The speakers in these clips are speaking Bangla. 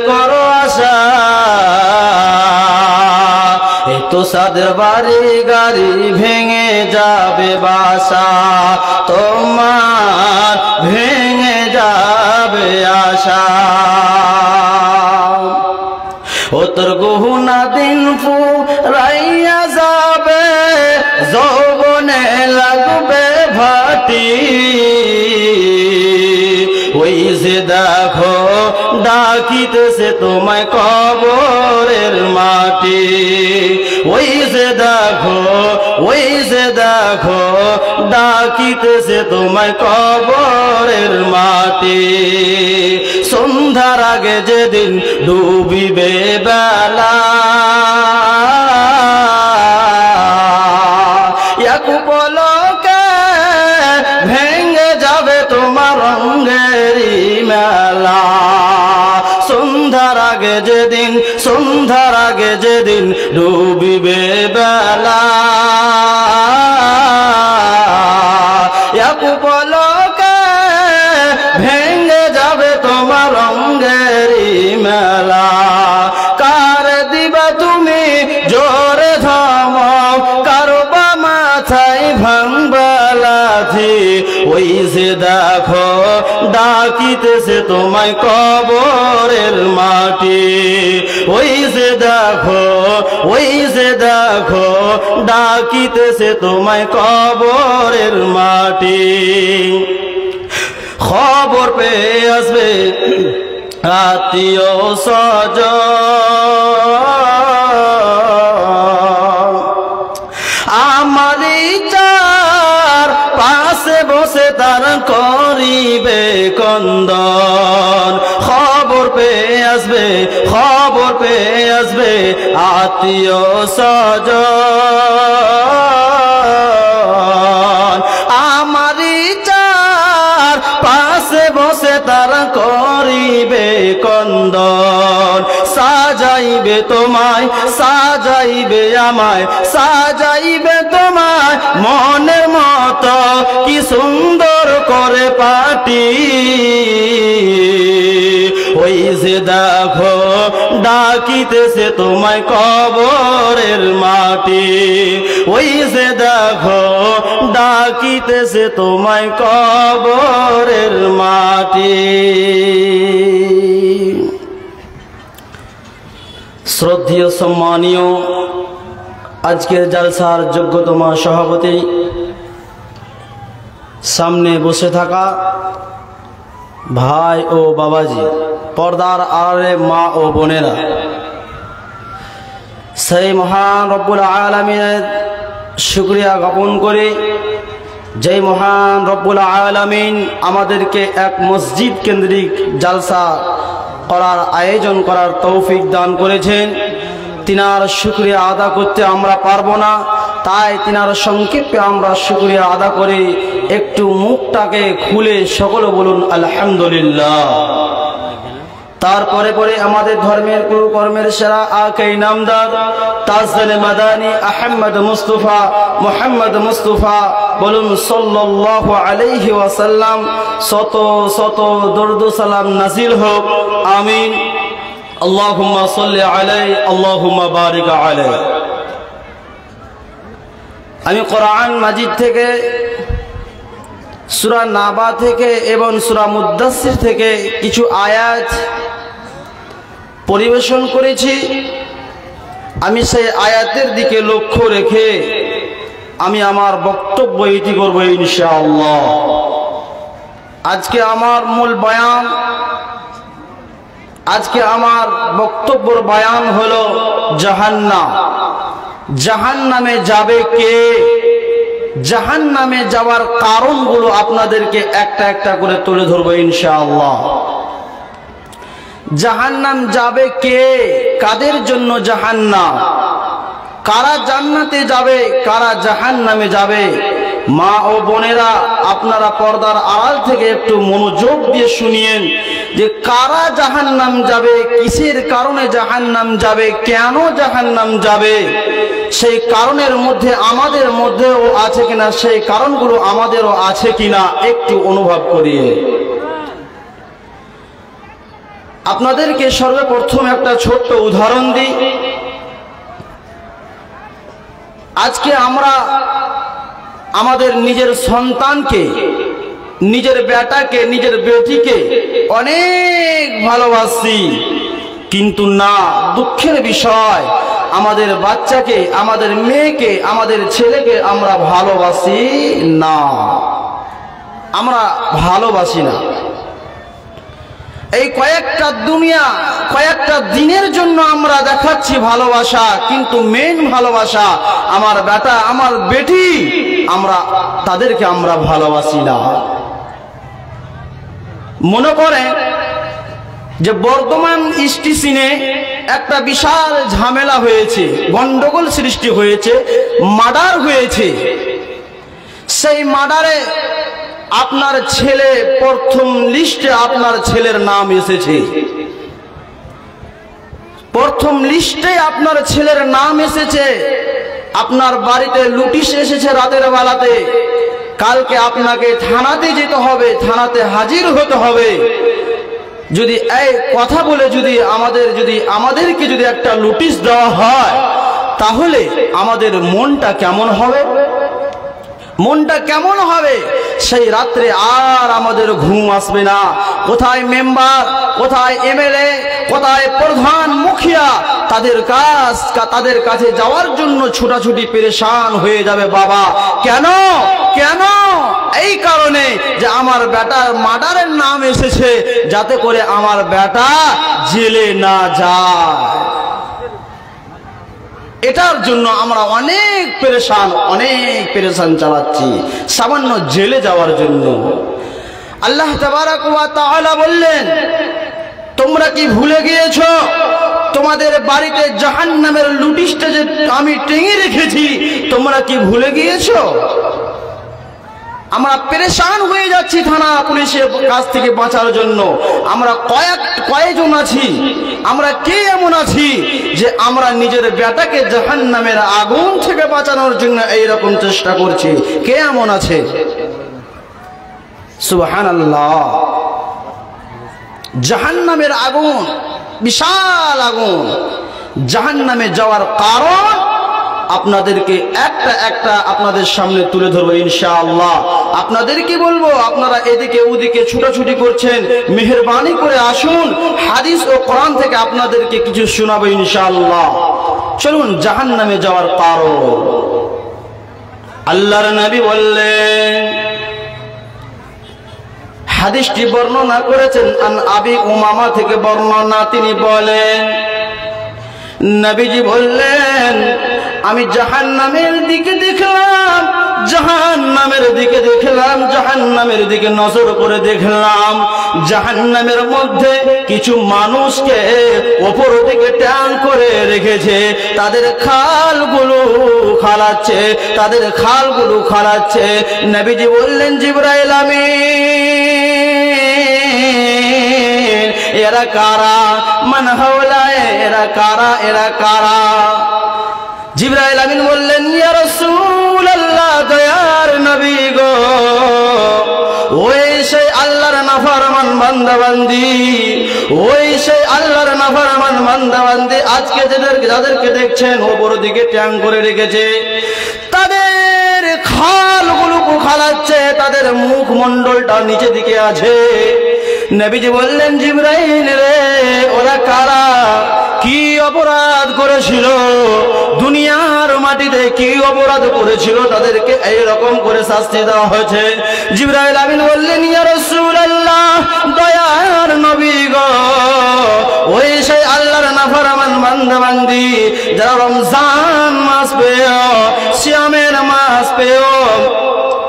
করো আশা তো সাদের বাড়ি গাড়ি ভেঙে যাবে বাসা তোমার ভেঙে যাবে আশা ও তোর গহনা দিন ফুরাইয়া যাবে যৌবনে লাগবে ভাটি ওই যে দেখো ডাকিতেছে তোমায় কবরের মাটি ওই যে দেখো ডাকিতেছে তোমায় কবরের মাটি সন্ধ্যার আগে যেদিন ডুবিবে বেলা এক পলকে ভেঙে যাবে তোমার রঙেরই মেলা সন্ধ্যার আগে যেদিন ডুবিবে বেলা এক পলকে ভেঙে যাবে তোমার রঙেরই মেলা কার দিবা তুমি জোরে ধমক কারো বা মাথায় ভাঙবা লাথি ওই যে দেখো ডাকিতেছে তোমায় কবরের মাটি ওই যে দেখো ডাকিতেছে তোমায় কবরের মাটি খবর পেয়ে আসবে আত্মীয় স্বজন আমারই চার পাশে বসে তার করিবে কন্দন খবর পেয়ে আসবে আত্মীয় স্বজন আমারই চার পাশে বসে তারা করিবে কন্দন সাজাইবে তোমায় সাজাইবে আমায় সাজাইবে তোমায় মনের মতো কি সুন্দর করে পাটি ওই যে দেখো ডাকিতেছে তোমায় কবরের মাটি ওই যে দেখো ডাকিতেছে তোমায় কবরের মাটি শ্রদ্ধেয় সম্মানীয় আজকের জালসার যোগ্যতম সভাপতি সামনে বসে থাকা ভাই ও বাবাজি পর্দার আড়ালে মা ও বোনেরা সেই মহান রব্বুল আলামিনের শুকরিয়া জ্ঞাপন করে যে মহান রব্বুল আলামিন আমাদেরকে এক মসজিদ কেন্দ্রিক জালসা করার আয়োজন করার তৌফিক দান করেছেন তিনার শুকরিয়া আদা করতে আমরা পারবো না তাই তিনার সংক্ষেপে আমরা শুকরিয়া আদা করে একটু মুখটাকে খুলে সকলে বলুন আলহামদুলিল্লাহ তারপরে পরে আমাদের ধর্মের গুরু কর্মের সেরা আকে নামদার তাজদারে মাদানী আহমদ মুহাম্মদ মুস্তাফা বলুন সাল্লাল্লাহু আলাইহি ওয়াসাল্লাম শত শত দরুদ সালাম নাজিল হোক আমিন আল্লাহুম্মা সাল্লি আলাইহি আল্লাহুম্মা বারিক আলাইহি আমি কোরআন মাজিদ থেকে সূরা নাবা থেকে এবং সূরা মুদ্দাসসির থেকে কিছু আয়াত পরিবেশন করেছি আমি সেই আয়াতের দিকে লক্ষ্য রেখে আমি আমার বক্তব্য ইতি করব ইনশাআল্লাহ আজকে আমার মূল বয়ান আজকে আমার বক্তব্যের বয়ান হলো জাহান্নাম জাহান্নামে যাবে কে জাহান্নামে যাওয়ার কারণগুলো আপনাদেরকে একটা একটা করে তুলে ধরবো ইনশাআল্লাহ জাহান্নাম যাবে কে কাদের জন্য জাহান্নাম কারা জান্নাতে যাবে কারা জাহান্নামে যাবে মা ও বোনেরা আপনারা পর্দার আড়াল থেকে একটু মনোযোগ দিয়ে শুনিয়েন যে কারা জাহান্নাম যাবে কিসের কারণে জাহান্নাম যাবে কেন জাহান্নাম যাবে সেই কারণের মধ্যে আমাদের মধ্যেও আছে কিনা সেই কারণগুলো আমাদেরও আছে কিনা একটু অনুভব করিয়ে আপনাদেরকে সর্বপ্রথম একটা ছোট্ট উদাহরণ দিই। আজকে আমরা আমাদের নিজের সন্তানকে, নিজের বেটাকে, নিজের বেটিকে অনেক ভালোবাসি, কিন্তু না, দুঃখের বিষয় আমাদের বাচ্চাকে, আমাদের মেয়েকে, আমাদের ছেলেকে আমরা ভালোবাসি না, আমরা ভালোবাসি না। এই কয়েকটা দিনের জন্য আমরা দেখাচ্ছি ভালোবাসা, কিন্তু মেন ভালোবাসা আমার বেটা, আমার বেটি, তাদেরকে আমরা ভালোবাসি না। মনে করেন যে বর্তমান স্টেশনে একটা বিশাল ঝামেলা হয়েছে, গন্ডগোল সৃষ্টি হয়েছে, মার্ডার হয়েছে। সেই মার্ডারে আপনার ছেলে প্রথম লিস্টে, আপনার ছেলের নাম এসেছে, প্রথম লিস্টে আপনার ছেলের নাম এসেছে। আপনার বাড়িতে নোটিশ এসেছে রাতের বেলাতে, কালকে আপনাকে থানাতে যেতে হবে, থানাতে হাজির হতে হবে। যদি এই কথা বলে আমাদেরকে যদি একটা নোটিশ দেওয়া হয়, তাহলে আমাদের মনটা কেমন হবে? মনটা কেমন হবে? সেই রাত্রে আর আমাদের ঘুম আসবে না। কোথায় মেম্বার, কোথায় এমএলএ, কোথায় প্রধান, মুখিয়া, তাদের কাছে যাওয়ার জন্য ছুটাছুটি পেরেশান হয়ে যাবে। বাবা কেন? এই কারণে যে আমার বেটার মার্ডারের নাম এসেছে, যাতে করে আমার বেটা জেলে না যায়। এটার জন্য আমরা অনেক পেরেশান চালাচ্ছি, সামান্য জেলে যাওয়ার জন্য। আল্লাহ তাবারাক ওয়া তাআলা বললেন, তোমরা কি ভুলে গিয়েছো তোমাদের বাড়িতে জাহান্নামের নোটিশটা যে আমি টেঙে রেখেছি? তোমরা কি ভুলে গিয়েছো? আমরা পেরেশান হয়ে যাচ্ছি থানা পুলিশের কাছ থেকে বাঁচার জন্য। আমরা কয়েকজন আছি, আমরা কে এমন আছি যে আমরা নিজের বেটাকে জাহান্নামের আগুন থেকে বাঁচানোর জন্য এইরকম চেষ্টা করছি? কে এমন আছে? সুবহানাল্লাহ। জাহান্নামের আগুন বিশাল আগুন। জাহান্নামে যাওয়ার কারণ আপনাদেরকে একটা আপনাদের সামনে তুলে ধরবো ইনশাআল্লাহ। আপনাদেরকে বলবো, আপনারা এদিকে ওদিকে ছুটাছুটি করছেন, মেহেরবানি করে আসুন, হাদিস ও কোরআন থেকে আপনাদেরকে কিছু শোনাবো ইনশাআল্লাহ। চলুন জাহান্নামে যাওয়ার কারণ। আল্লাহর নবী বললেন, হাদিসটি বর্ণনা করেছেন আন আবি উমামা থেকে বর্ণনা, তিনি বলেন, নবীজি বললেন, আমি জাহান্নামের দিকে দেখলাম, জাহান্নামের দিকে নজর করে দেখলাম, জাহান্নামের মধ্যে কিছু মানুষকে ওপর দিকে টান করে রেখেছে, তাদের খালগুলো খালাচ্ছে। নবীজি বললেন, জিবরাইল আমিন, এরা কারা? মান হাওলায়, এরা কারা? জিবরাইল আমিন বললেন, ইয়া রাসূলুল্লাহ, দয়ার নবী গো, ওই সেই আল্লাহর নাফরমান বান্দাবান্দি, আজকে যাদেরকে দেখছেন ওপর দিকে ট্যাং করে রেখেছে, তাদের খালগুলো খালাচ্ছে, তাদের মুখমণ্ডলটা নিচে দিকে আছে। নবীজি বললেন, জিবরাইল রে, ওরা কারা? কি অপরাধ করেছিল? দুনিয়ার মাটিতে কি অপরাধ করেছিল? তাদেরকে এইরকম করে শাস্তি দেওয়া হয়েছে। জিবরাইল আমিন বললেন, ইয়া রাসূলুল্লাহ, দয়ার নবী গো, ওই সেই আল্লাহর নাফরমান বান্দাবান্দি যারা রমজান মাস পেয়েও, সিয়ামের মাস পেয়েও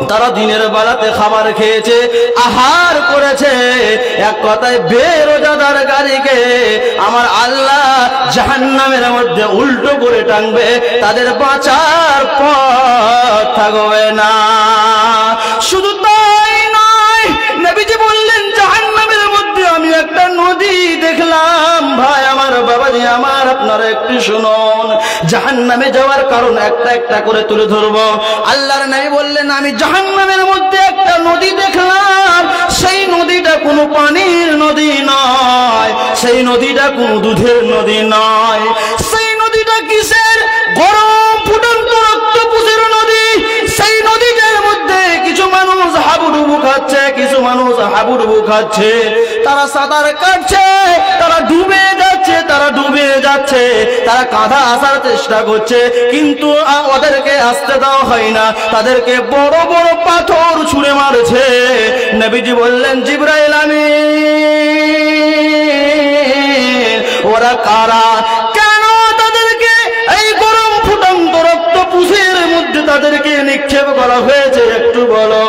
তারা দিনের বেলাতে খাবার খেয়েছে, আহার করেছে, এক কথায় বেরোজাদার গাড়িকে আমার আল্লাহ জাহান্নামের মধ্যে উল্টো করে টানবে, তাদের বাঁচার পথ থাকবে না। শুধু তাই নয়, নবীজি বললেন, জাহান্নামের মধ্যে আমি একটা নদী দেখলাম। ভাই আমার, বাবা বাবাজি আমার, আপনারা একটু শুনুন। জাহান্নামে যাওয়ার কারণ একটা একটা করে তুলে ধরবো। আল্লাহর নবী বললেন, আমি জাহান্নামের মধ্যে একটা নদী দেখলাম। সেই নদীটা কোনো পানির নদী নয়, সেই নদীটা কোনো দুধের নদী নয়। সেই নদীটা কিসের? গরম ফুটন্ত রক্তপুষের নদী। সেই নদীটার মধ্যে কিছু মানুষ হাবুডুবু খাচ্ছে, কিছু মানুষ হাবুডুবু খাচ্ছে। তারা সাঁতার কাটছে, তারা ডুবে যাচ্ছে, তারা ডুবে যাচ্ছে। তারা কাঁধা আসার চেষ্টা করছে, কিন্তু ওদেরকে আসতে দেওয়া হয় না। তাদেরকে বড় বড় পাথর ছুঁড়ে মারছে। নবীজি বললেন, জিবরাইল আমিন, ওরা কারা? কেন তাদেরকে এই গরম ফুটন্ত রক্তপুষের মধ্যে তাদেরকে নিক্ষেপ করা হয়েছে একটু বলো।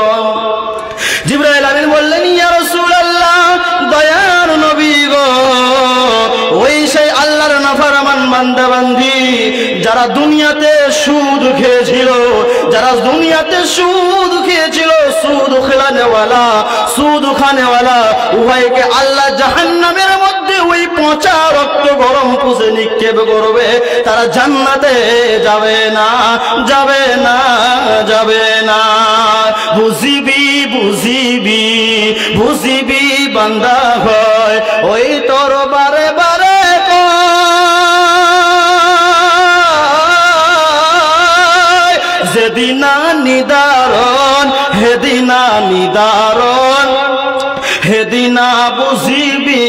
জিবরাইল আমিন বললেন, ইয়া রাসূলুল্লাহ, দয়ার নবী গো, ওই সেই আল্লাহর নাফরমান বান্দা বান্দি যারা দুনিয়াতে সুদ খেয়েছিল, যারা দুনিয়াতে সুদ খেয়েছিল, সুদ খেলানেওয়ালা, সুদ খানেওয়ালা, উভয়কে আল্লাহ জাহান্নামের মধ্যে ওই পচা রক্ত গরম পুষে নিক্ষেপ করবে। তারা জান্নাতে যাবে না, যাবে না, যাবে না। বুঝিবি বুঝিবি বুঝিবি বান্দা হয়, ওই তোর বারে বারে যেদিনা নিদারণ, হেদিনা নিদারণ, হেদিনা বুঝিবি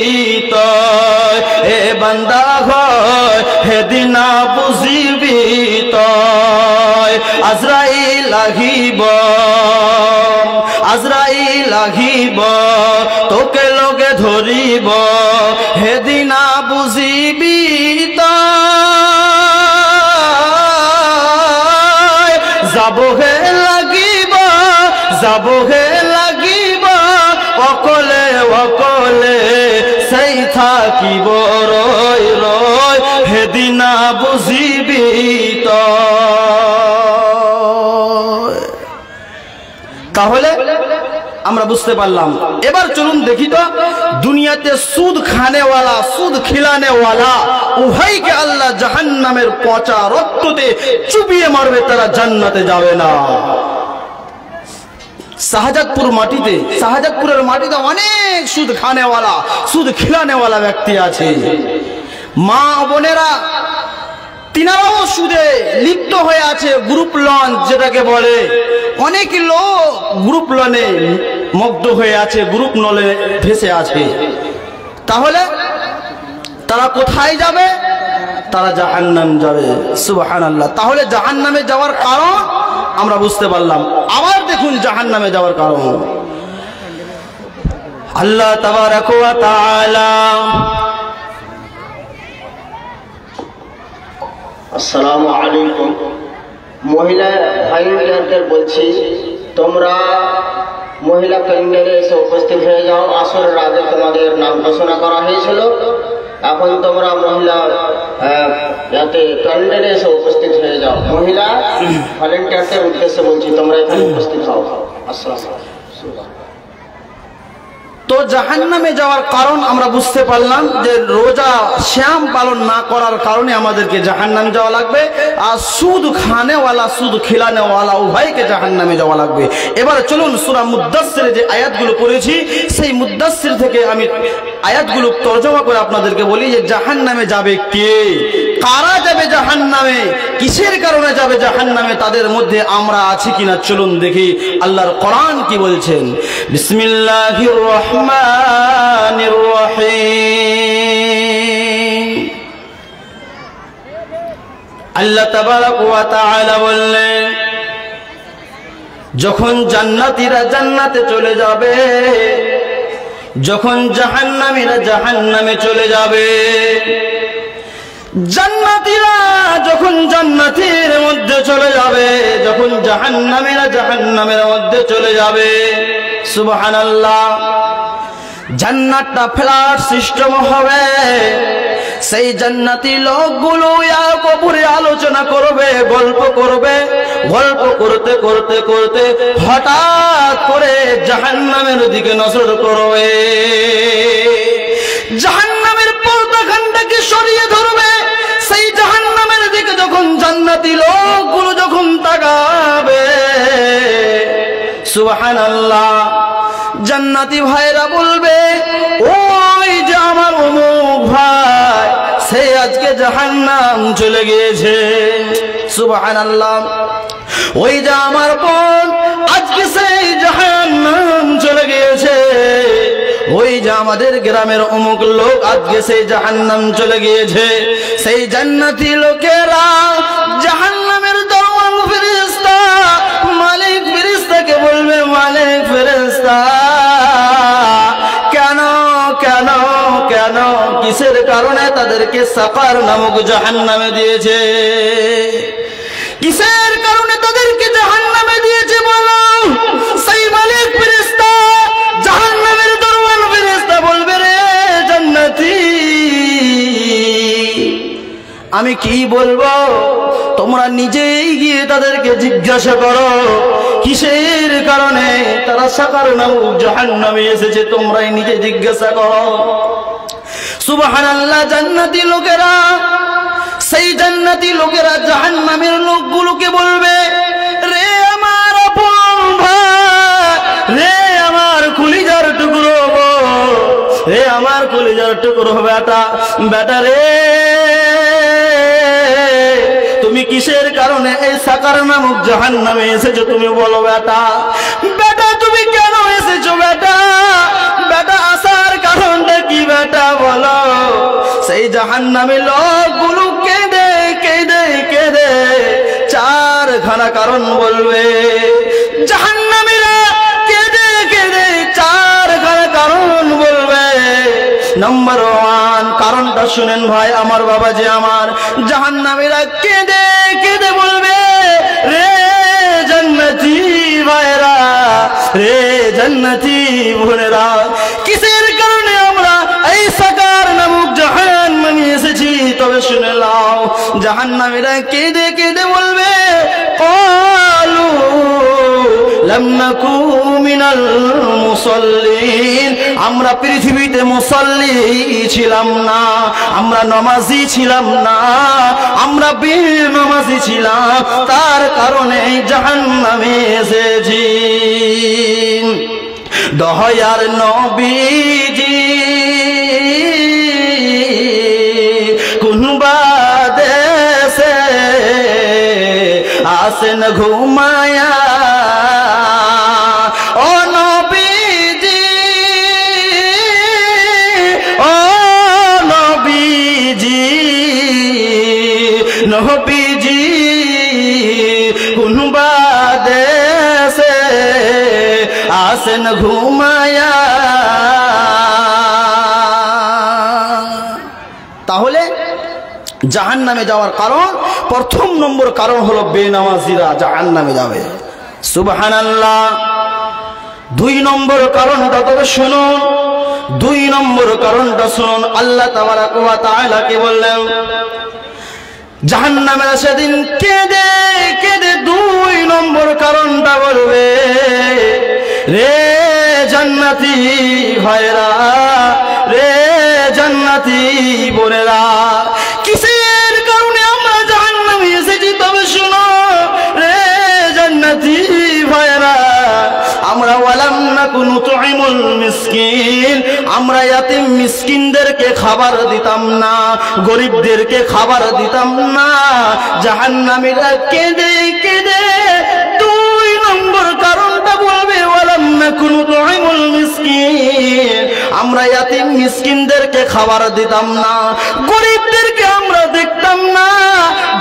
তয়, এ বান্দা হয় হেদিনা বুঝিবি তয়। আজরাইল আহিব, আজরাইল আহিব, তোকে লগে ধরিব, হেদিনা বুঝিবি তয়। যাবহে লাগিব, যাবহে লাগিব, অকলে অকলে সেই থাকিব রই রই, হেদিনা বুঝিবি তয়। তাহলে আমরা বুঝতে পারলাম। এবার চলুন দেখি তো, দুনিয়াতে সুদ খানেওয়ালা, সুদ খিলানেওয়ালা উভয়কে আল্লাহ জাহান্নামের পচা রক্ততে চুবিয়ে মারবে, তারা জান্নাতে যাবে না। শাহজাদপুর মাটিতে, শাহজাদপুরের মাটিতে অনেক সুদ খানেওয়ালা, সুদ খিলানেওয়ালা ব্যক্তি আছে। মা বোনেরা তিনারাও সুদে লিপ্ত হয়ে আছে। গ্রুপ লোন যেটাকে বলে, অনেক লোক গ্রুপ লোনে মগ্ন হয়ে আছে, গ্রুপ লোনে ভেসে আছে। তাহলে তারা কোথায় যাবে? তারা জাহান্নাম যাবে। সুবহানাল্লাহ। তাহলে জাহান্নামে যাওয়ার কারণ আমরা বুঝতে পারলাম। আবার দেখুন জাহান্নামে যাওয়ার কারণ। আল্লাহ তাবারাক ওয়া তাআলা, আসসালামু আলাইকুম। মহিলা ভাইদের বলছি, তোমরা মহিলা ক্যালেন্ডারে এসে উপস্থিত হয়ে যাও। আসরের আগে তোমাদের নাম ঘোষণা করা হয়েছিল, এখন তোমরা মহিলা ক্যালেন্ডারে এসে উপস্থিত হয়ে যাও। মহিলা ভলেন্টিয়ারদের উদ্দেশ্যে বলছি, তোমরা এখানে উপস্থিত হও। আসসালামু আলাইকুম। তো জাহান্নামে যাওয়ার কারণ আমরা বুঝতে পারলাম যে রোজা শ্যাম পালন না করার কারণে আমাদেরকে জাহান্নামে যাওয়া লাগবে। আর সুদ খানেওয়ালা, সুদ খিলানেওয়ালা উভয়কে জাহান্নামে যাওয়া লাগবে। এবার চলুন সূরা মুদ্দাসসিরে যে আয়াতগুলো পড়েছি, সেই মুদ্দাসসির থেকে আমি আয়াতগুলো তরজমা করে আপনাদেরকে বলি যে জাহান্নামে যাবে কে, কারা যাবে জাহান্নামে, কিসের কারণে যাবে জাহান্নামে, তাদের মধ্যে আমরা আছি কিনা চলুন দেখি আল্লাহর কোরআন কি বলছেন। বিসমিল্লাহির রহমানির রহিম। আল্লাহ তাবারাক ওয়া তাআলা বললেন, যখন জান্নাতীরা জান্নাতে চলে যাবে, যখন জাহান্নামীরা জাহান্নামে চলে যাবে, জান্নাতীরা যখন জান্নাতের মধ্যে চলে যাবে, যখন জাহান্নামীরা জাহান্নামের মধ্যে চলে যাবে, সুবহানাল্লাহ, জান্নাতটা ফ্ল্যাট সিস্টেম হবে। সেই জান্নাতি লোকগুলো এক অপরে আলোচনা করবে, গল্প করবে, গল্প করতে করতে করতে হঠাৎ করে জাহান্নামের দিকে নজর করবে। জাহান্নামের পর্দাখানটাকে সরিয়ে ধরবে। সুবহানাল্লাহ। জান্নাতি ভাইরা বলবে, ওই যে আমার অমুক ভাই, সে আজকে জাহান্নাম চলে গিয়েছে। সুবহানাল্লাহ। ওই যে আমার বোন, আজকে সেই জাহান্নাম চলে গিয়েছে। ওই যে আমাদের গ্রামের অমুক লোক, আজকে সেই জাহান্নাম চলে গিয়েছে। সেই জান্নাতি লোকেরা জাহান্নামের দরওয়ান ফেরেশতা মালিক ফেরেশতাকে বলবে, মালিক ফেরেশতা, কেন কেন কেন, কিসের কারণে তাদেরকে সাকার নামক জাহান্নামে দিয়েছে? কিসের কারণে তাদেরকে জাহান্নামে দিয়েছে বলো? সেই মালিক ফেরেশতা জাহান্নামের দরওয়ান ফেরেশতা বলবে, রে জান্নাতি, আমি কি বলবো? তোমরা নিজেই গিয়ে তাদেরকে জিজ্ঞাসা করো কিসের কারণে তারা সাকার নামক জাহান্নামে এসেছে, তোমরাই নিজে জিজ্ঞাসা করো। সুবহানাল্লাহ। জান্নাতি লোকেরা, সেই জান্নাতি লোকেরা জাহান্নামের লোকগুলোকে বলবে, রে আমার আপন ভাই, রে আমার কলিজার টুকরো, রে আমার কলিজার টুকরো বেটা, বেটা রে, তুমি কিসের কারণে এই সাকার নামক জাহান্নামে এসেছো? তুমি বলো বেটা, বেটা তুমি কেন এসেছো বেটা? বেটা আসার কারণটা কি বেটা বলো? সেই জাহান্নামে লোকগুলো কেঁদে কেঁদে কেঁদে চারখানা কারণ বলবে। জাহান্নামীরা কেঁদে কেঁদে চারখানা কারণ বলবে। নাম্বার 1 কারণটা শুনেন ভাই আমার, বাবাজি আমার, জাহান্নামীরা কেঁদে কেঁদে বলবে, রে জান্নাতি ভাইরা, রে জান্নাতি বোনেরা, কিসের কারণে আমরা এই সাকার নামক জাহান্নামে এসেছি? তবে শুনে নাও। জাহান্নামীরা কেঁদে কেঁদে বলবে, ক্বালু লাম নাকু মিনাল মুসাল্লিন, আমরা পৃথিবীতে মুসাল্লি ছিলাম না, আমরা নামাজি ছিলাম না, আমরা বেনামাজি ছিলাম, তার কারণে জাহান্নামে এসেছি। দয়ার নবীজি কোন বাদেশে আসেন ঘুমায়া, ও নবীজি, ও নবীজি, নবীজি কোন বাদেশে আসেন ঘুমায়া। তাহলে জাহান্নামে যাওয়ার কারণ, প্রথম নম্বর কারণ হলো বেনামাজিরা জাহান্নামে যাবে। সুবহানাল্লাহ। 2 নম্বর কারণটা তবে শুনুন, 2 নম্বর কারণটা শুনুন। আল্লাহ তাবারাকা ওয়া তাআলা কে বললেন, জাহান্নামে সেদিন কেঁদে কেঁদে 2 নম্বর কারণটা বলবে, রে জান্নাতি ভাইরা, রে জান্নাতি বোনেরা, কিসের কারণে আমরা জাহান্নামে এসেছি? তবে শুনো রে জান্নাতি ভাইরা, আমরা ওয়ালাম নাকু নুতঈমুল মিসকিন, আমরা ইয়াতিম মিসকিনদেরকে খাবার দিতাম না, গরিবদেরকে খাবার দিতাম না। জাহান্নামীরা কেঁদে কেঁদে 2 নম্বর কারণটা বলবে, ওয়ালাম নাকু নুতঈমুল মিসকিন, আমরা ইয়াতিম মিসকিনদেরকে খাবার দিতাম না, গরিবদেরকে আমরা দেখতাম না।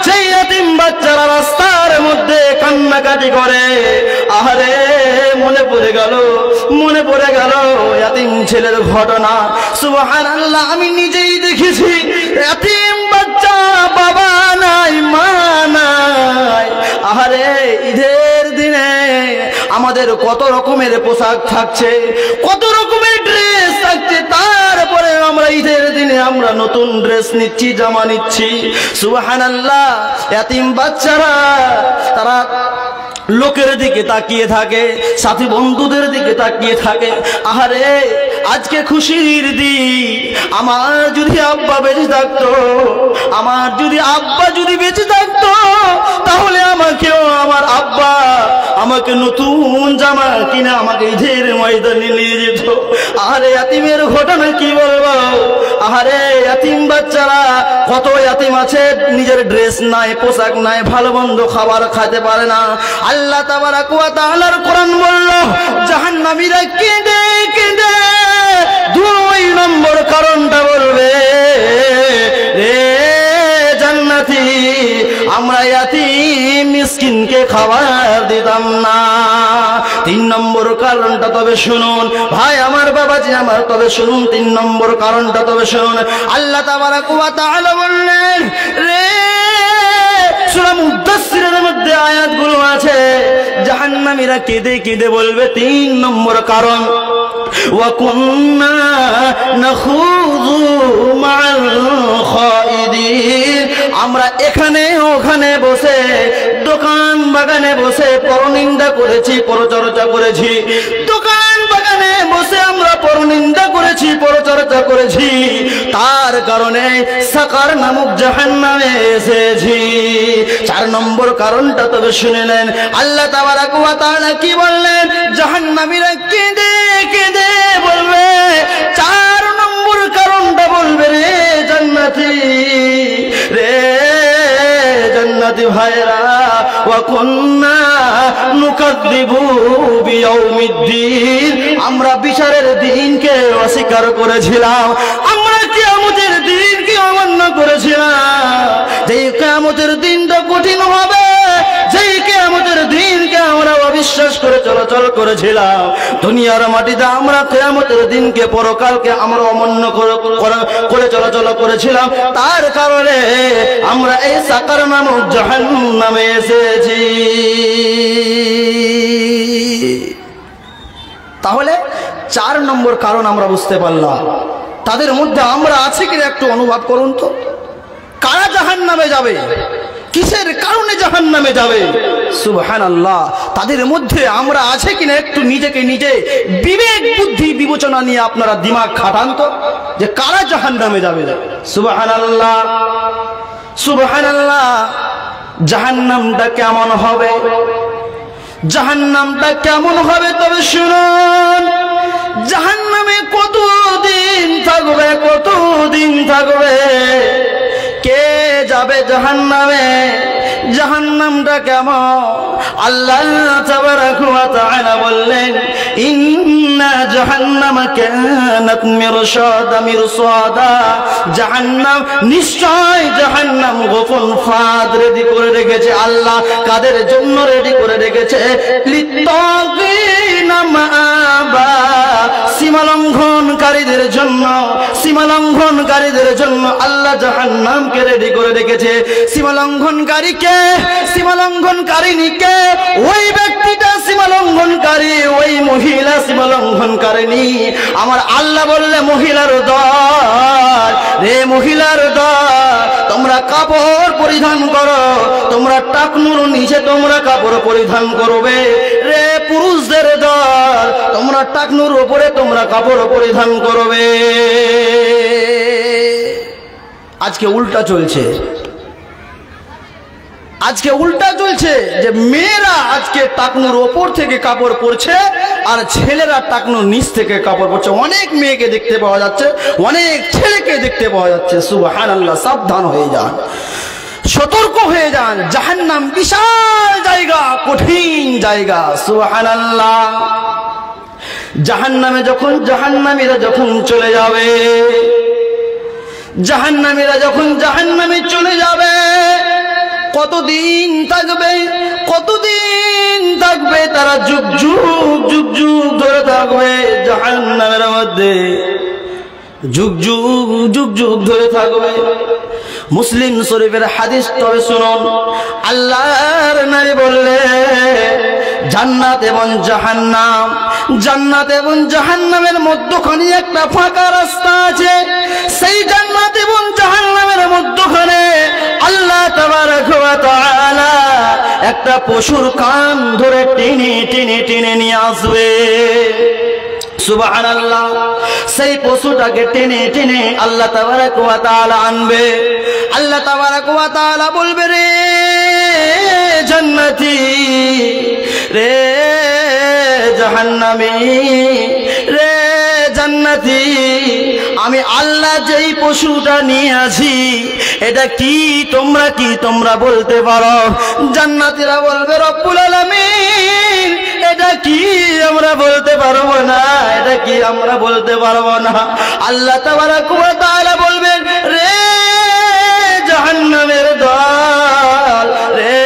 যে ইয়াতিম বাচ্চারা রাস্তার মধ্যে কান্নাকাটি করে, আহারে মনে পড়ে গেল, মনে পড়ে গেল ইয়াতিম ছেলের ঘটনা। সুবহানাল্লাহ। আমি নিজেই দেখেছি ইয়াতিম বাচ্চা, বাবা নাই মা নাই। আহারে ঈদের দিনে আমাদের কত রকমের পোশাক থাকছে, কত রকমের ড্রেস থাকছে, তারপরে আমরা ঈদের দিনে আমরা নতুন ড্রেস নিচ্ছি, জামা নিচ্ছি। সুবহানাল্লাহ। ইয়াতিম বাচ্চারা তারা লোকের দিকে তাকিয়ে থাকে, সাথী বন্ধুদের দিকে তাকিয়ে থাকে। আহারে আজকে খুশির দিন, আমার যদি আব্বা বেঁচে থাকতো, আমার যদি আব্বা যদি বেঁচে থাকতো, তাহলে আমাকেও আমার আব্বা আমাকে নতুন জামা কিনে আমাকে ঈদের ময়দানে নিয়ে যেত। আরে ইয়াতিমের ঘটনা কি বলবো, আরে ইয়াতিম বাচ্চারা কত ইয়াতিম আছে, নিজের ড্রেস নাই, পোশাক নাই, ভালো মন্দ খাবার খেতে পারে না। আল্লাহ তাবারাক ওয়া তাআলার কোরআন বলল জাহান্নামীরা কেঁদে কেঁদে 2 নম্বর কারণটা বলবে, রে জান্নাতি আমরা ইয়াতিম মিসকিনকে খাবার দিতাম না। 3 নম্বর কারণটা তবে শুনুন ভাই আমার, বাবাজি আমার, তবে শুনুন 3 নম্বর কারণটা তবে শুনুন। আল্লাহ তাবারাক ওয়া তাআলা বললেন, রে সূরা মুদাসসিরের মধ্যে আয়াতগুলো আছে, জাহান্নামীরা কেঁদে কেঁদে বলবে 3 নম্বর কারণ, ওয়া কুন্না নাখুযু মা'আল খাইদিন, আমরা এখানে ওখানে বসে দোকান বাগানে বসে পরনিন্দা করেছি, পরচর্চা করেছি, দোকান বাগানে বসে আমরা পরনিন্দা করেছি, পরচর্চা করেছি, তার কারণে সাকার নামক জাহান্নামে এসেছি। 4 নম্বর কারণটা তবে শুনে নেন। আল্লাহ তাবারাক ওয়া তাআলা কি বললেন, জাহান্নামীরা কেঁদে কেঁদে বলবে, 4 নম্বর কারণটা বলবে, রে জান্নাতি, রে জান্নাতি ভাইরা, ওয়া কুন্না নুকাযযিবু বিয়াউমিদ্দিন, আমরা বিচারের দিনকে অস্বীকার করেছিলাম, আমরা কিয়ামতের দিনকে অমান্য করেছিলাম। যেই কিয়ামতের দিনটা কঠিন হবে, যেই কিয়ামতের দিনকে আমরা অবিশ্বাস করে চলাচল করেছিলাম, দুনিয়ার মাটিতে আমরা কিয়ামতের দিনকে, পরকালকে আমরা অমান্য করে চলাচল করেছিলাম, তার কারণে আমরা এই সাকার নামক জাহান্নামে এসেছি। তাহলে 4 নম্বর কারণ আমরা বুঝতে পারলাম। তাদের মধ্যে আমরা আছি কিনা একটু অনুভব করুন তো, কারা জাহান্নামে যাবে, কিসের কারণে জাহান্নামে যাবে? সুবহানাল্লাহ, তাদের মধ্যে আমরা আছে কিনা একটু নিজেকে নিজে বিবেক বুদ্ধি বিবেচনা নিয়ে আপনারা দিমাগ খাটান তো, যে কারা জাহান্নামে যাবে। সুবহানাল্লাহ সুবহানাল্লাহ। জাহান্নামটা কেমন হবে, জাহান্নামটা কেমন হবে তবে শুনুন। জাহান্নামে কতদিন থাকবে, কতদিন থাকবে, কে যাবে জাহান্নামে, জাহান্নামটা কেমন? আল্লাহ তাবারাক ওয়া তাআলা বললেন, ইন্না জাহান্নামা কানাত মিরসাদা, জাহান্নাম নিশ্চয় জাহান্নাম গোপন ফাঁদ রেডি করে রেখেছে আল্লাহ। কাদের জন্য রেডি করে রেখেছে? লিত্তাগিনা মাআবা, সীমালঙ্ঘনকারীদের জন্য, সীমালঙ্ঘনকারীদের জন্য আল্লাহ জাহান্নামকে রেডি করে রেখেছে। সীমালঙ্ঘনকারীকে, সীমালঙ্ঘনকারিনীকে, ওই ব্যক্তিটা সীমালঙ্ঘনকারী, ওই মহিলা সীমালঙ্ঘনকারিনী। আমার আল্লাহ বললে, মহিলার দল, রে মহিলার দল, তোমরা কাপড় পরিধান করো, তোমরা টাকনুর নিচে তোমরা কাপড় পরিধান করবে। রে পুরুষদের দল, তোমরা টাকনুর উপরে তোমরা কাপড় পরিধান করবে। আজকে উল্টা চলছে, আজকে উল্টা চলছে, যে মেয়েরা আজকে টাকনুর ওপর থেকে কাপড় পরছে আর ছেলেরা টাকনুর নিচ থেকে কাপড় পরছে। অনেক মেয়েকে দেখতে পাওয়া যাচ্ছে, অনেক ছেলেকে দেখতে পাওয়া যাচ্ছে। সুবহানাল্লাহ। সাবধান হয়ে যান, সতর্ক হয়ে যান। জাহান্নাম বিশাল জায়গা, কঠিন জায়গা। সুবহানাল্লাহ। জাহান্নামে যখন জাহান্নামীরা যখন চলে যাবে, জাহান্নামীরা যখন জাহান্নামে চলে যাবে, কতদিন থাকবে, কতদিন থাকবে? তারা যুগ যুগ যুগ যুগ ধরে থাকবে জাহান্নামের মধ্যে, যুগ যুগ যুগ যুগ ধরে থাকবে। মুসলিম শরীফের হাদিস তবে শুনুন। আল্লাহর নবী বললে, জান্নাত এবং জাহান্নাম, জান্নাত এবং জাহান্নামের মধ্যখানে একটা ফাঁকা রাস্তা আছে। সেই জান্নাত এবং জাহান্নামের মধ্যখানে আল্লাহ তাবারাক ওয়া তাআলা একটা পশুর কান ধরে টেনে টেনে টেনে নিয়ে আসবে। সুবহানাল্লাহ। সেই পশুটাকে টেনে টেনে আল্লাহ তাবারাক ওয়া তাআলা আনবে। আল্লাহ তাবারাক ওয়া তাআলা বলবে, রে জান্নাতি রে জাহান্নামী রে জান্নাতি আমি আল্লাহ যেই পশুটা নিয়ে আছি এটা কি তোমরা বলতে পারো? জান্নাতীরা বলবে রব্বুল আলামিন এটা কি আমরা বলতে পারবো না, এটা কি আমরা বলতে পারবো না। আল্লাহ তাবারাক ওয়া তাআলা বলবেন রে জাহান্নামের দল রে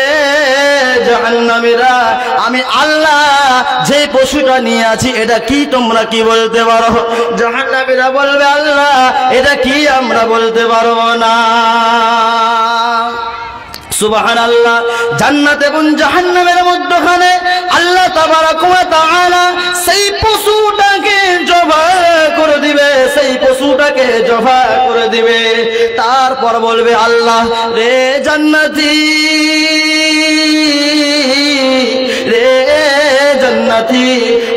জাহান্নামীরা আমি আল্লাহ যে পশুটা নিয়ে আছি এটা কি তোমরা কি বলতে পারো? জাহান্নামীরা বলবে আল্লাহ এটা কি আমরা বলতে পারবো না। সুবহানাল্লাহ। জান্নাত এবং জাহান্নামের মধ্যখানে আল্লাহ তাবারাক ওয়া তাআলা সেই পশুটাকে জবাই করে দিবে, সেই পশুটাকে জবাই করে দিবে। তারপর বলবে আল্লাহ রে জান্নাতি রে জান্নাতি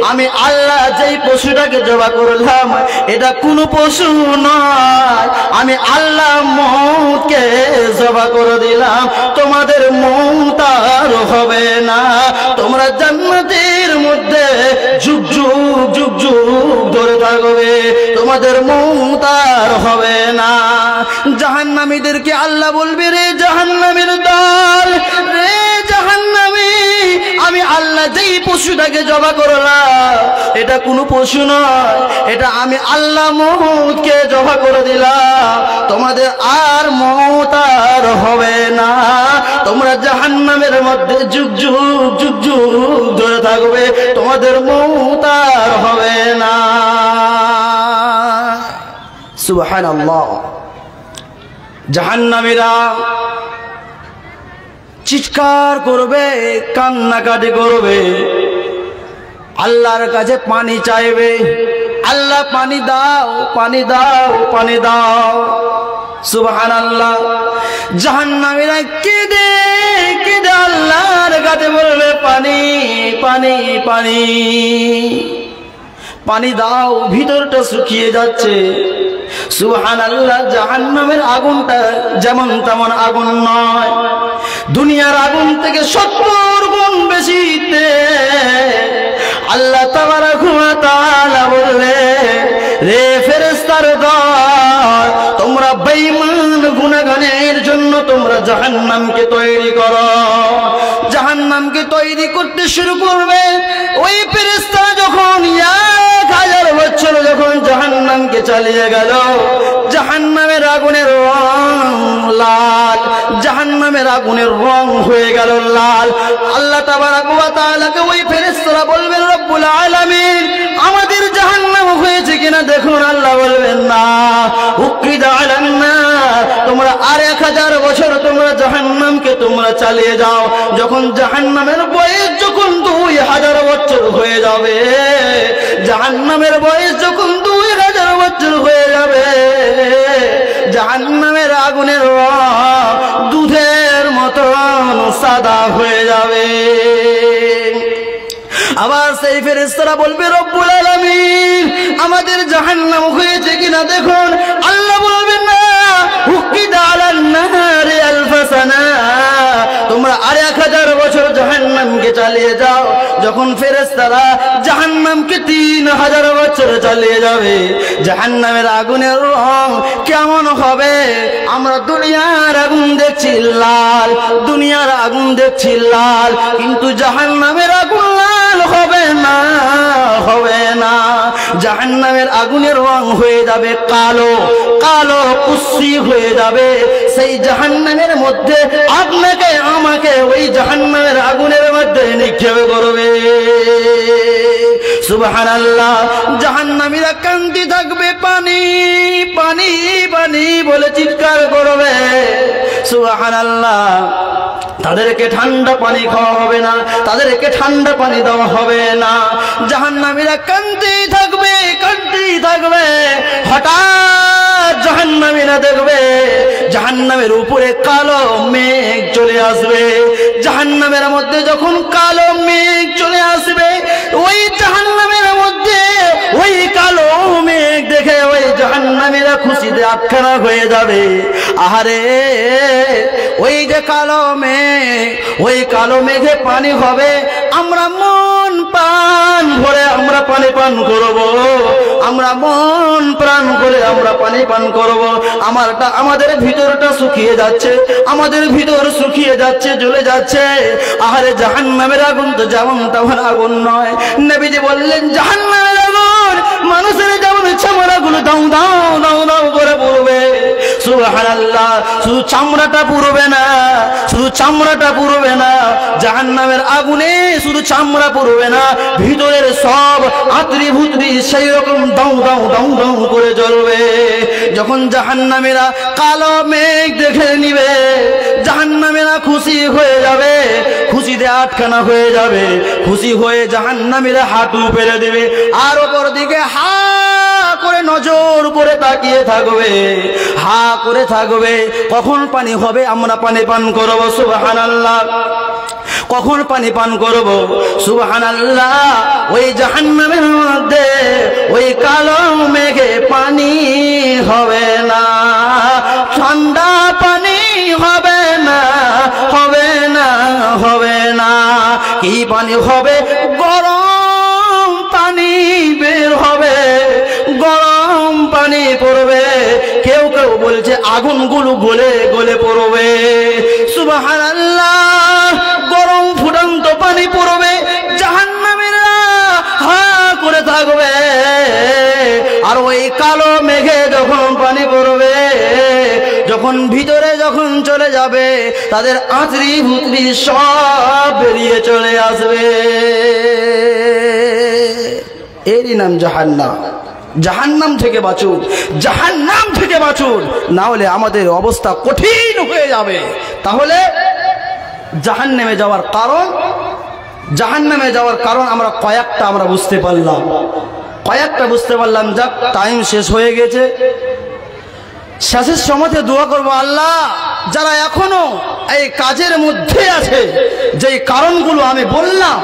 আমি আল্লাহ যেই পশুটাকে জবাই করলাম এটা কোনো পশু নয়, আমি আল্লাহ মউতকে জবাই করে দিলাম, তোমাদের মউত আর হবে না, তোমরা জান্নাতের মধ্যে যুগ যুগ যুগ যুগ ধরে থাকবে, তোমাদের মউত আর হবে না। জাহান্নামীদেরকে আল্লাহ বলবে রে জাহান্নামের দল রে জাহান্নামী আমি আল্লাহ যেই পশুটাকে জবাই করলাম এটা কোনো পশু নয়, এটা আমি আল্লাহ মউতকে জবাই করে দিলাম, তোমাদের আর মউত আর হবে না, তোমরা জাহান্নামের মধ্যে যুগ যুগ যুগ যুগ ধরে থাকবে, তোমাদের মউত আর হবে না। সুবহানাল্লাহ। জাহান্নামীরা চিৎকার করবে, কান্নাকাটি করবে, আল্লাহর কাছে পানি চাইবে, আল্লাহ পানি দাও পানি দাও পানি দাও। সুবহানাল্লাহ। জাহান্নামীরা কেঁদে কেঁদে আল্লাহর কাছে বলবে পানি পানি পানি পানি দাও, ভিতরটা শুকিয়ে যাচ্ছে। সুবহানাল্লাহ। জাহান্নামের আগুনটা যেমন তেমন আগুন নয়, দুনিয়ার আগুন থেকে 70 গুণ বেশি আল্লাহ তাবারাক ওয়া তাআলা বললে রে ফেরেশতার দল তোমরা বেঈমান গুনাহগারের জন্য তোমরা জাহান্নামকে তৈরি করো। জাহান্নামকে তৈরি করতে শুরু করবে। ওই ফেরেশতা যখন 1000 বছর যখন জাহান্নামকে চালিয়ে গেল, জাহান্নামের আগুনের রং লাল, জাহান্নামের আগুনের রং হয়ে গেল লাল। আল্লাহ তাবারাক ওয়া তাআলাকে ওই ফেরেশতারা বলবেন রব্বুল আলামিন আমাদের জাহান্নাম হয়েছে কিনা দেখুন। আল্লাহ বলবেন না, উকরিদা আলান্না তোমরা আর 1000 বছর তোমরা জাহান্নামকে তোমরা চালিয়ে যাও। যখন জাহান্নামের বয়স যখন 2000 বছর হয়ে যাবে, জাহান্নামের বয়স যখন 2000 বছর হয়ে যাবে, জাহান্নামের আগুনের রং দুধের মতন সাদা হয়ে যাবে। আবার সেই ফেরেশতারা বলবে রব্বুল আলামিন আমাদের জাহান্নাম হয়েছে কিনা দেখুন। আল্লাহ বলবেন না, উকিদা আলান নাহারি আলফ সানা তোমরা আর 1000 বছর জাহান্নামকে চালিয়ে যাও। যখন ফেরেশতারা জাহান্নামকে 3000 বছর চালিয়ে যাবে, জাহান্নামের আগুনের রং কেমন হবে? আমরা দুনিয়ার আগুন দেখছি লাল, দুনিয়ার আগুন দেখছি লাল, কিন্তু জাহান্নামের আগুন লাল হবে না, হবে না। জাহান্নামের আগুনের রং হয়ে যাবে কালো, কালো কুচ্ছি হয়ে যাবে। সেই জাহান্নামের মধ্যে আপনাকে আমাকে ওই জাহান্নামের আগুনের মধ্যে নিক্ষেপ করবে। সুবহানাল্লাহ। জাহান্নামীরা কান্দি থাকবে, পানি পানি পানি বলে চিৎকার করবে। সুবহানাল্লাহ। তাদেরকে ঠান্ডা পানি খাওয়া হবে না, তাদেরকে ঠান্ডা পানি দেওয়া হবে না। জাহান্নামীরা কান্দি থাকবে, কান্দি থাকবে। হঠাৎ জাহান্নামীরা দেখবে জাহান্নামের উপরে কালো মেঘ চলে আসবে। জাহান্নামের মধ্যে যখন কালো মেঘ চলে আসবে, ওই জাহান্নামের মধ্যে ওই কালো মেঘ দেখে ওই জাহান্নামীরা খুশিতে আটখানা হয়ে যাবে। আহারে ওই যে কালো মেঘ, ওই কালো মেঘে পানি হবে, আমরা মন প্রাণ ভরে আমরা পানি পান করব, আমরা মন প্রাণ করে আমরা পানি পান করব। আমাদের ভিতরটা শুকিয়ে যাচ্ছে, আমাদের ভিতর শুকিয়ে যাচ্ছে, জ্বলে যাচ্ছে। আহারে জাহান্নামের আগুন তো যেমন তেমন আগুন নয়। নবীজি বললেন জাহান্নামের আগুন মানুষের যেমন চামড়াগুলো দাও দাও দাও দাও করে পড়বে, সুবহানাল্লাহ, শুধু চামড়াটা পুড়বে না, শুধু চামড়াটা পুড়বে না, জাহান্নামের আগুনে শুধু চামড়া পুড়বে না, ভিতরের সব আতরি ভুতরি সেই রকম দাও দাও দাও দাও করে জ্বলবে। যখন জাহান্নামীরা কালো মেঘ দেখে নিবে, জাহান্নামীরা খুশি হয়ে যাবে, খুশিতে আটখানা হয়ে যাবে, খুশি হয়ে জাহান্নামীরা হাঁটু পেরে দেবে, আর ওপর দিকে হা করে নজর করে তাকিয়ে থাকবে, হা করে থাকবে। কখন পানি হবে আমরা পানি পান করব, সুবহানাল্লাহ, কখন পানি পান করব, সুবহানাল্লাহ। ওই জাহান্নামের মধ্যে ওই কালো মেঘে পানি হবে না, ঠান্ডা পানি হবে না, হবে না, হবে না। কি পানি হবে? গরম পানি বের হবে, গরম পানি পড়বে। কেউ কেউ বলছে আগুনগুলো গলে গলে পড়বে, সুবহানাল্লাহ। গরম ফুটন্ত পানি পড়বে, জাহান্নামীরা হা করে থাকবে, আর ওই কালো মেঘে যখন পানি পড়বে, যখন ভিতরে যখন চলে যাবে, তাদের আঁচড়ি ভুতরি সব বেরিয়ে চলে আসবে। এরই নাম জাহান্নাম। জাহান্নাম থেকে বাঁচুন, জাহান্নাম থেকে বাঁচুন, না হলে আমাদের অবস্থা কঠিন হয়ে যাবে। তাহলে জাহান্নামে যাওয়ার কারণ, জাহান্নামে যাওয়ার কারণ আমরা কয়েকটা আমরা বুঝতে পারলাম, কয়েকটা বুঝতে পারলাম। যাক, টাইম শেষ হয়ে গেছে। শেষের সময়তে দোয়া করবো, আল্লাহ যারা এখনো এই কাজের মধ্যে আছে, যেই কারণগুলো আমি বললাম,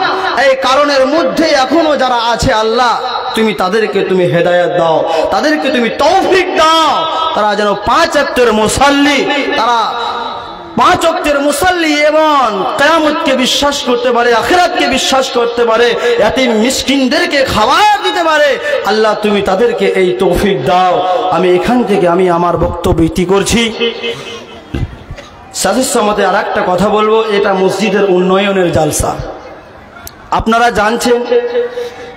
এই কারণের মধ্যে এখনো যারা আছে, আল্লাহ তুমি তাদেরকে তুমি হেদায়েত দাও, তাদেরকে তুমি তৌফিক দাও, তারা যেন 5 ওয়াক্তের মুসাল্লি, তারা 5 ওয়াক্তের মুসাল্লি এবং কিয়ামতকে বিশ্বাস করতে পারে, আখিরাতকে বিশ্বাস করতে পারে, এতিম মিসকিনদেরকে খাবার দিতে পারে। আল্লাহ তুমি তাদেরকে এই তৌফিক দাও। আমি এখান থেকে আমি আমার বক্তব্য ইতি করছি। শেষের সময়তে আর একটা কথা বলবো, এটা মসজিদের উন্নয়নের জালসা। আপনারা জানছেন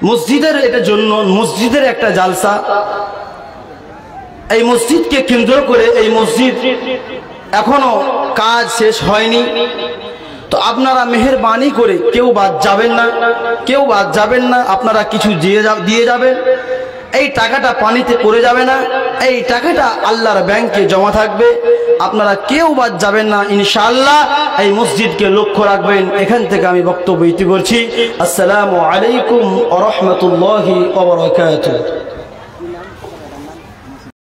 মসজিদের এটা জন্য মসজিদের একটা জালসা। এই মসজিদকে কেন্দ্র করে এই মসজিদ এখনো কাজ শেষ হয়নি। তো আপনারা মেহেরবানি করে কেউ বাদ যাবেন না, কেউ বাদ যাবেন না, আপনারা কিছু দিয়ে যাবেন। এই টাকাটা পানিতে পড়ে যাবে না, এই টাকাটা আল্লাহর ব্যাংকে জমা থাকবে। আপনারা কেউ বাদ যাবেন না, ইনশাআল্লাহ এই মসজিদকে লক্ষ্য রাখবেন। এখান থেকে আমি বক্তব্য ইতি করছি। আসসালামু আলাইকুম ওয়া রাহমাতুল্লাহি ওয়া বারাকাতুহু।